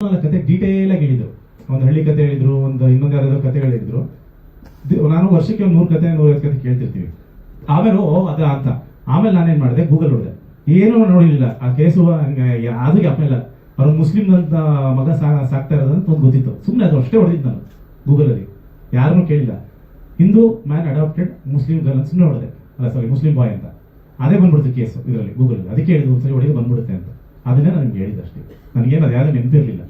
ಕತೆ ಡೀಟೇಲ್ ಆಗಿ ಹೇಳಿದ್ರು. ಒಂದು ಹಳ್ಳಿ ಕತೆ ಹೇಳಿದ್ರು, ಒಂದು ಇನ್ನೊಂದು ಯಾವ್ದಾದ್ರು ಕತೆಗಳು ಹೇಳಿದ್ರು. ನಾನು ವರ್ಷಕ್ಕೆ 100 ಕತೆ 150 ಕತೆ ಕೇಳ್ತಿರ್ತೀವಿ. ಆಮೇಲೆ ಅದ ಅಂತ ಆಮೇಲೆ ನಾನೇನ್ ಮಾಡಿದೆ, ಗೂಗಲ್ ಹೊಡೆದೆ, ಏನೂ ನೋಡಿಲ್ಲ. ಆ ಕೇಸು ಅದು ಜ್ಞಾಪನ ಇಲ್ಲ. ಅವ್ರು ಮುಸ್ಲಿಂ ಅಂತ ಮಗ ಸಾಕ್ತಾ ಇರೋದಂತ ಒಂದು ಗೊತ್ತಿತ್ತು. ಸುಮ್ಮನೆ ಅದು ಅಷ್ಟೇ ಹೊಡೆದಿದ್ದು ನಾನು ಗೂಗಲಲ್ಲಿ, ಯಾರನ್ನೂ ಕೇಳಿಲ್ಲ. Hindu man adopted Muslim girl ಅಂತ ಸುಮ್ಮನೆ ಹೊಡೆದೆ, ಅಲ್ಲ ಸಾರಿ ಮುಸ್ಲಿಂ ಬಾಯ್ ಅಂತ. ಅದೇ ಬಂದ್ಬಿಡ್ತು ಕೇಸು ಇದರಲ್ಲಿ ಗೂಗಲ್. ಅದಕ್ಕೆ ಹೇಳಿದ್ರು ಒಂದ್ಸರಿ ಹೊಡೆಗೆ ಬಂದ್ಬಿಡುತ್ತೆ ಅಂತ. ಅದನ್ನೇ ನನಗೆ ಹೇಳಿದ್ದು ಅಷ್ಟೇ. ನನಗೇನು ಅದು ಯಾವ್ದು ನೆನಪಿರಲಿಲ್ಲ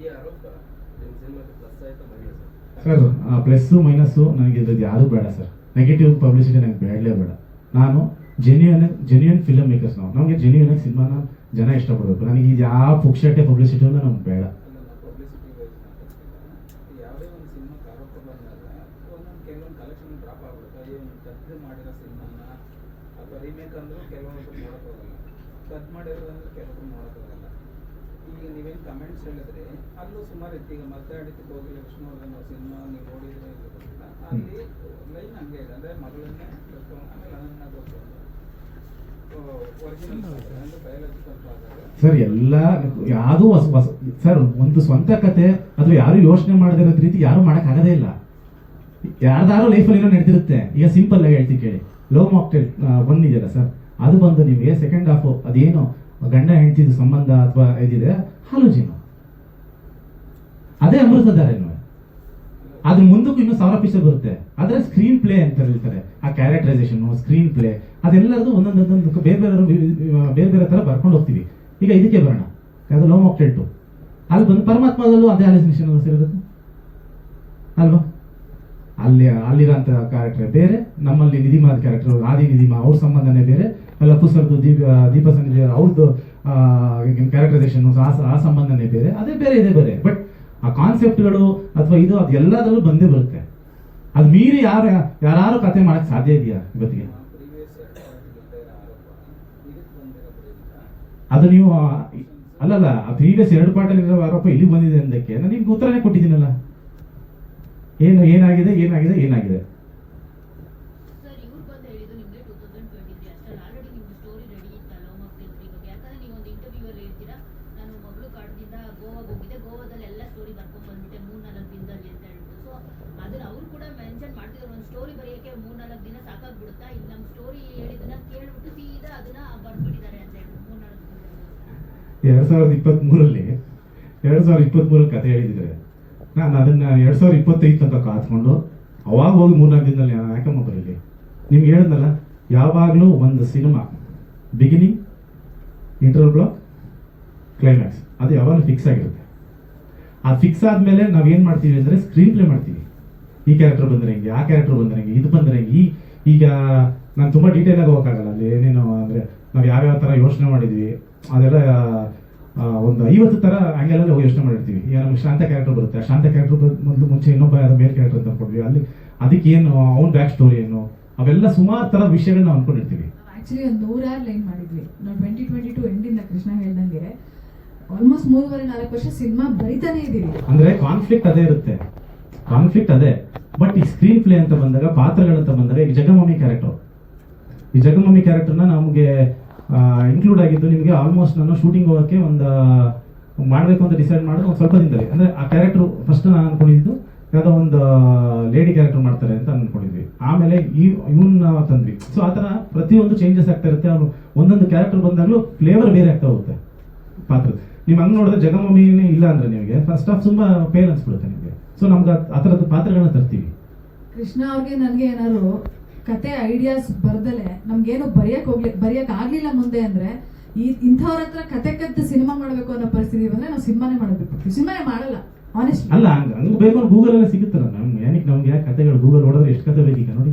ಸರ್. ಪ್ಲಸ್ಸು ಮೈನಸ್ಸು ನನಗೆ ಇದ್ರದ್ದು ಯಾವುದು ಬೇಡ ಸರ್. ನೆಗೆಟಿವ್ ಪಬ್ಲಿಸಿಟಿ ನನಗೆ ಬೇಡಲೇ ಬೇಡ. ನಾನು ಜೆನ್ಯೂನ್ ಫಿಲಮ್ ಮೇಕರ್ಸ್. ನಮಗೆ ಜೆನ್ಯೂನ್ ಆಗಿ ಸಿನಿಮಾನ ಜನ ಇಷ್ಟಪಡಬೇಕು. ನನಗೆ ಇದು ಯಾವ ಪುಕ್ಷಟೆ ಪಬ್ಲಿಸಿಟಿ ಅಂತ ನಮ್ಗೆ ಬೇಡ. ಈಗ ನೀವೇನು ಕಮೆಂಟ್ಸ್ ಹೇಳಿದ್ರೆ ಅಲ್ಲೂ ಸುಮಾರು ಇತ್ತು. ಈಗ ಮತ್ತೆ ಅಡಿತಿಗೆ ಹೋಗಿ ವಿಷ್ಣುವರ್ಧನ್ ಸಿನಿಮಾ ನೀವು ನೋಡಿದ್ರೆ ಗೊತ್ತಿಲ್ಲ, ಅಲ್ಲಿ ಲೈನ್ ಹಂಗೆ ಇದೆ. ಅಂದರೆ ಮಗಳನ್ನೇ ಆಮೇಲೆ ಅದನ್ನ ಸರ್ ಎಲ್ಲ ಯಾವುದು ಹೊಸ ಸರ್. ಒಂದು ಸ್ವಂತ ಕತೆ ಅದು ಯಾರು ಯೋಚನೆ ಮಾಡದಿರೋದ್ ರೀತಿ ಯಾರು ಮಾಡಕ್ ಆಗದೇ ಇಲ್ಲ. ಯಾರ್ದಾರು ಲೈಫಲ್ಲಿ ಏನೋ ನಡೆದಿರುತ್ತೆ. ಈಗ ಸಿಂಪಲ್ ಆಗಿ ಹೇಳ್ತೀನಿ ಕೇಳಿ, ಲವ್ ಮಾಕ್ಟೇಲ್ ಬಂದಿದೆಯಲ್ಲ ಸರ್, ಅದು ಬಂದು ನಿಮಗೆ ಸೆಕೆಂಡ್ ಹಾಫ್ ಅದೇನು ಗಂಡ ಹೆಂಡತಿದು ಸಂಬಂಧ ಅಥವಾ ಇದಿದೆ, ಹಾಲುಜಿನು ಅದೇ ಅಮೃತಧಾರೇನು. ಅದ್ರ ಮುಂದಕ್ಕೂ ಇನ್ನೂ 1000 ಪೀಸ್ ಬರುತ್ತೆ. ಆದ್ರೆ ಸ್ಕ್ರೀನ್ ಪ್ಲೇ ಅಂತ ಹೇಳ್ತಾರೆ. ಆ ಕ್ಯಾರೆಕ್ಟರೈಸೇಷನ್, ಸ್ಕ್ರೀನ್ ಪ್ಲೇ ಅದೆಲ್ಲರದು ಒಂದೊಂದೊಂದೊಂದು ಬೇರೆ ಬೇರೆ ತರ ಬರ್ಕೊಂಡು ಹೋಗ್ತೀವಿ. ಈಗ ಇದಕ್ಕೆ ಬರೋಣ, ಅದು ಲವ್ ಮಾಕ್ಟೇಲ್ 2 ಅಲ್ಲಿ ಬಂದು ಪರಮಾತ್ಮದಲ್ಲೂ ಅದೇ ಹಾಲುಜಿನೇಷನ್ ಸೇರಿರುತ್ತೆ ಅಲ್ವಾ. ಅಲ್ಲಿರೋಂಥ ಕ್ಯಾರೆಕ್ಟರ್ ಬೇರೆ, ನಮ್ಮಲ್ಲಿ ನಿಧಿಮಾದ ಕ್ಯಾರೆಕ್ಟರ್ ಆದಿ ನಿಧಿಮಾ ಅವ್ರ ಸಂಬಂಧನೇ ಬೇರೆ, ಲಪ್ಪು ಸರ್ದು ದೀಪ ಸನ್ನಿಧಿ ಅವ್ರದ್ದು ಕ್ಯಾರೆಕ್ಟರೈಸೇಷನ್ ಆ ಸಂಬಂಧನೇ ಬೇರೆ, ಅದೇ ಬೇರೆ ಇದೇ ಬೇರೆ. ಬಟ್ ಆ ಕಾನ್ಸೆಪ್ಟ್ಗಳು ಅಥವಾ ಇದು ಅದು ಎಲ್ಲದರಲ್ಲೂ ಬಂದೇ ಬರುತ್ತೆ. ಅದು ಮೀರಿ ಯಾರು ಕತೆ ಮಾಡಕ್ ಸಾಧ್ಯ ಇದೆಯಾ ಇವತ್ತಿಗೆ? ಅದು ನೀವು ಅಲ್ಲಲ್ಲ, ಆ ಪ್ರೀವಿಯಸ್ 2 ಪಾರ್ಟಲ್ಲಿರೋ ಆರೋಪ ಇಲ್ಲಿ ಬಂದಿದೆ ಅಂದಕ್ಕೆ ನಾನು ನಿಮ್ಗೆ ಉತ್ತರನೇ ಕೊಟ್ಟಿದ್ದೀನಲ್ಲ. ಏನಾಗಿದೆ ಸ್ಟೋರಿ ಬರೆಯಕ್ಕೆ 3-4 ದಿನ ಸಾಕಾಗ್ಬಿಡುತ್ತಾ? ಇಲ್ಲಿ ನಮ್ಮ ಸ್ಟೋರಿ ಹೇಳಿದನ್ನ ಕೇಳ್ಬಿಟ್ಟು ಸೀದಾ ಅದನ್ನ ಬರ್ಬಿಟ್ಟಿದ್ದಾರೆ ಅಂತ ಹೇಳಿ 2023ರಲ್ಲಿ 2023 ಕತೆ ಹೇಳಿದ್ರೆ ನಾನು ಅದನ್ನ 2025 ತನಕ ಕಾತ್ಕೊಂಡು ಅವಾಗ ಹೋಗಿ 3-4 ದಿನದಲ್ಲಿ ಯಾಕಮ್ಮ ಬರಲಿ. ನಿಮ್ಗೆ ಹೇಳಿದ್ನಲ್ಲ, ಯಾವಾಗಲೂ ಒಂದು cinema beginning, interval block, climax ಅದು ಯಾವಾಗಲೂ ಫಿಕ್ಸ್ ಆಗಿರುತ್ತೆ. ಆ ಫಿಕ್ಸ್ ಆದ್ಮೇಲೆ ನಾವೇನ್ ಮಾಡ್ತೀವಿ ಅಂದ್ರೆ ಸ್ಕ್ರೀನ್ ಪ್ಲೇ ಮಾಡ್ತೀವಿ. ಈ ಕ್ಯಾರೆಕ್ಟರ್ ಬಂದ್ರೆ ಹೆಂಗೆ, ಆ ಕ್ಯಾರೆಕ್ಟರ್ ಬಂದ್ರೆ ಹೆಂಗೆ, ಇದು ಬಂದ್ರೆ ಹೆಂಗೆ. ಈಗ ನಾನು ತುಂಬಾ ಡೀಟೇಲ್ ಆಗಿ ಹೋಗಕ್ಕಾಗಲ್ಲ. ಅಲ್ಲಿ ಏನೇನು ಅಂದ್ರೆ ನಾವು ಯಾವ್ಯಾವ ತರ ಯೋಚನೆ ಮಾಡಿದ್ವಿ ಅದೆಲ್ಲ ಒಂದು 50 ತರ ಆಂಗಲಲ್ಲಿ ಹೋಗಿ ಯೋಚನೆ ಮಾಡಿರ್ತೀವಿ. ಈಗ ನಮ್ಗೆ ಶಾಂತ ಕ್ಯಾರೆಕ್ಟರ್ ಬರುತ್ತೆ, ಆ ಶಾಂತ ಕ್ಯಾರೆಕ್ಟರ್ ಮುಂಚೆ ಇನ್ನೊಬ್ಬ ಮೇಲ್ ಕ್ಯಾರೆಕ್ಟರ್ ಅಂತ ಅನ್ಕೊಂಡ್ವಿ. ಅಲ್ಲಿ ಅದಕ್ಕೆ ಏನು ಅವ್ನ ಬ್ಯಾಕ್ ಸ್ಟೋರಿ ಏನು, ಅವೆಲ್ಲ ಸುಮಾರು ತರ ವಿಷಯಗಳನ್ನ ನಾವು ಅನ್ಕೊಂಡಿರ್ತೀವಿ. ಆಕ್ಚುಲಿ ಒಂದು 100 ಲೈನ್ ಮಾಡಿದ್ವಿ ನಾವು 2022 ಎಂಡಿಂದ. ಕೃಷ್ಣ ಹೇಳ್ದಂಗೆ ಆಲ್ಮೋಸ್ಟ್ 3.5-4 ವರ್ಷ ಸಿನಿಮಾ ಬರೀತಾನೆ ಇದೀವಿ. ಅಂದ್ರೆ ಕಾನ್ಫ್ಲಿಕ್ಟ್ ಅದೇ ಇರುತ್ತೆ, ಕಾನ್ಫ್ಲಿಕ್ಟ್ ಅದೇ. ಬಟ್ ಈ ಸ್ಕ್ರೀನ್ ಪ್ಲೇ ಅಂತ ಬಂದಾಗ, ಪಾತ್ರಗಳಂತ ಬಂದಾಗ, ಈ ಜಗಮಮ್ಮಿ ಕ್ಯಾರೆಕ್ಟರ್ನ ನಮಗೆ ಇನ್ಕ್ಲೂಡ್ ಆಗಿದ್ದು ನಿಮಗೆ ಆಲ್ಮೋಸ್ಟ್ ನಾನು ಶೂಟಿಂಗ್ ಹೋಗೋಕ್ಕೆ ಒಂದು ಮಾಡಬೇಕು ಅಂತ ಡಿಸೈಡ್ ಮಾಡಿದ್ರೆ ಒಂದು ಸ್ವಲ್ಪ ದಿನದಲ್ಲಿ. ಅಂದರೆ ಆ ಕ್ಯಾರೆಕ್ಟರ್ ಫಸ್ಟ್ ನಾನು ಅನ್ಕೊಂಡಿದ್ದು ಯಾವುದೋ ಒಂದು ಲೇಡಿ ಕ್ಯಾರೆಕ್ಟರ್ ಮಾಡ್ತಾರೆ ಅಂತ ಅನ್ಕೊಂಡಿದ್ವಿ. ಆಮೇಲೆ ಇವನ್ನ ತಂದ್ವಿ. ಸೊ ಆ ಥರ ಪ್ರತಿಯೊಂದು ಚೇಂಜಸ್ ಆಗ್ತಾ ಇರುತ್ತೆ. ಅವ್ರು ಒಂದೊಂದು ಕ್ಯಾರೆಕ್ಟರ್ ಬಂದಾಗಲೂ ಫ್ಲೇವರ್ ಬೇರೆ ಆಗ್ತಾ ಹೋಗುತ್ತೆ ಪಾತ್ರ. ನೀವು ಹಂಗೆ ನೋಡಿದ್ರೆ ಜಗಮಮ್ಮಿನೇ ಇಲ್ಲ ಅಂದ್ರೆ ನಿಮಗೆ ಫಸ್ಟ್ ಆಫ್ ತುಂಬಾ ಪೇನ್ ಅನ್ಸ್ಬಿಡುತ್ತೆ ನಿಮಗೆ. ಸೊ ನಮ್ಗೆ ಆ ಥರದ ಪಾತ್ರಗಳನ್ನ ತರ್ತೀವಿ. ಕೃಷ್ಣ ಅವ್ರಿಗೆ ನನಗೆ ಏನಾದ್ರು ಕತೆ ಐಡಿಯಾಸ್ ಬರ್ದಲೆ ನಮ್ಗೇನು ಬರೆಯಕ್ ಆಗ್ಲಿಲ್ಲ ಮುಂದೆ ಅಂದ್ರೆ ಇಂಥವ್ರ ಹತ್ರ ಕತೆ ಕದ್ದು ಸಿನಿಮಾ ಮಾಡ್ಬೇಕು ಅನ್ನೋ ಪರಿಸ್ಥಿತಿ ಬಂದ್ರೆ ನಾವು ಸಿನಿಮಾನೇ ಮಾಡಬೇಕು. ಸಿನಿಮಾನೇ ಮಾಡಲ್ಲ ಆನೆಸ್ಟ್ಲಿ. ಅಲ್ಲ ಹಂಗೆ ಬೇಕು ಗೂಗಲ್ ಎಲ್ಲ ಸಿಗುತ್ತಲ್ಲ. ನಮ್ಗೆ ಯಾಕೆ ಕತೆಗಳು ಗೂಗಲ್ ನೋಡಿದ್ರೆ ಎಷ್ಟು ಕತೆ ಬೇಕೀಗ ನೋಡಿ.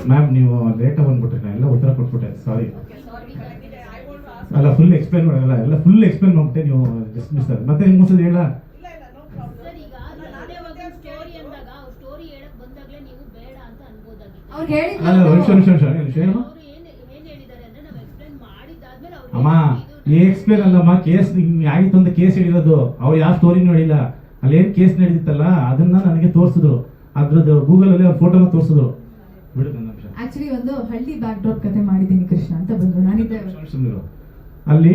ಮ್ಯಾಮ್ ನೀವು ಲೇಟಾಗಿ ಬಂದ್ಬಿಟ್ರಿ, ನಾ ಎಲ್ಲ ಉತ್ತರ ಕೊಟ್ಬಿಟ್ಟೆ, ಸಾರಿ. ಅಲ್ಲ ಫುಲ್ ಎಕ್ಸ್ಪ್ಲೈನ್ ಮಾಡಲ್ಲ, ಎಲ್ಲ ಫುಲ್ ಎಕ್ಸ್ಪ್ಲೈನ್ ಮಾಡ್ಬಿಟ್ಟೆ, ನೀವು ಜಸ್ಟ್ ಮಿಸ್ ಆದ್ರೆ ಮತ್ತೆ ನಿಮ್ಗೆ ಒಂದ್ಸಲ ಹೇಳ. ಅಮ್ಮ ಎಕ್ಸ್ಪ್ಲೇನ್ ಅಲ್ಲಮ್ಮ, ಕೇಸ್ ಆಗಿತ್ತು ಅಂತ ಕೇಸ್ ಹೇಳಿರೋದು. ಅವ್ರು ಯಾವ ಸ್ಟೋರಿನೂ ಹೇಳಿಲ್ಲ. ಅಲ್ಲಿ ಏನ್ ಕೇಸ್ ನಡೆದಿತ್ತಲ್ಲ ಅದನ್ನ ನನಗೆ ತೋರಿಸಿದ್ರು. ಅದ್ರದ್ದು ಗೂಗಲ್ ಅಲ್ಲಿ ಅವ್ರ ಫೋಟೋನ ತೋರಿಸಿದ್ರು. ಬಿಡು ನನ್ನ ಆಕ್ಚುಲಿ ಒಂದು ಹಳ್ಳಿ ಬ್ಯಾಕ್ ಡ್ರಾಪ್ ಕತೆ ಮಾಡಿದ್ದೀನಿ ಕೃಷ್ಣ ಅಂತ ಬಂದ್ರು. ನಾನಿದ್ದೆ ಸುಮ್ಮನಿರು. ಅಲ್ಲಿ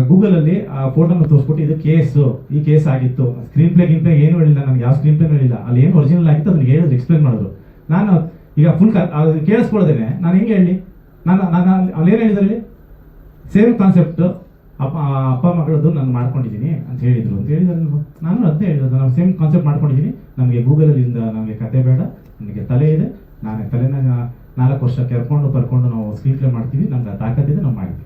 ಗೂಗಲಲ್ಲಿ ಆ ಫೋಟೋನ ತೋರಿಸ್ಬಿಟ್ಟು ಇದು ಈ ಕೇಸ್ ಆಗಿತ್ತು, ಸ್ಕ್ರೀನ್ ಪ್ಲೇ ಏನು ಹೇಳಿಲ್ಲ, ನನಗೆ ಯಾವ ಸ್ಕ್ರೀನ್ ಪ್ಲೇನೂ ಹೇಳಿಲ್ಲ, ಅಲ್ಲಿ ಏನು ಒರಿಜಿನಲ್ ಆಗಿತ್ತು ಅದನ್ನ ಹೇಳಿದ್ರು, ಎಕ್ಸ್ಪ್ಲೇನ್ ಮಾಡಿದ್ರು. ನಾನು ಈಗ ಫುಲ್ ಕೇಳಿಸ್ಕೊಳ್ಳೋದೇನೆ ನಾನು ಹೆಂಗೆ ಹೇಳಿ, ನಾನು ಅಲ್ಲೇನು ಹೇಳಿದ್ರಲ್ಲಿ ಸೇಮ್ ಕಾನ್ಸೆಪ್ಟ್ ಅಪ್ಪ ಮಗಳದ್ದು ನಾನು ಮಾಡ್ಕೊಂಡಿದ್ದೀನಿ ಅಂತ ಹೇಳಿದ್ರು ಅಂತ ಹೇಳಿದ್ರಲ್ವ. ನಾನು ಅದೇ ಹೇಳಿರೋದು, ನಾನು ಸೇಮ್ ಕಾನ್ಸೆಪ್ಟ್ ಮಾಡ್ಕೊಂಡಿದ್ದೀನಿ, ನಮಗೆ ಗೂಗಲಲ್ಲಿಂದ ನಮಗೆ ಕತೆ ಬೇಡ, ನನಗೆ ತಲೆ ಇದೆ, ನಾನೇ ತಲೆನ 4 ವರ್ಷ ಕೆರ್ಕೊಂಡು ಬರ್ಕೊಂಡು ನಾವು ಸ್ಕ್ರೀನ್ ಪ್ಲೇ ಮಾಡ್ತೀವಿ, ನಮ್ಗೆ ತಾಕತ್ತಿದೆ, ನಾವು ಮಾಡಿದ್ವಿ.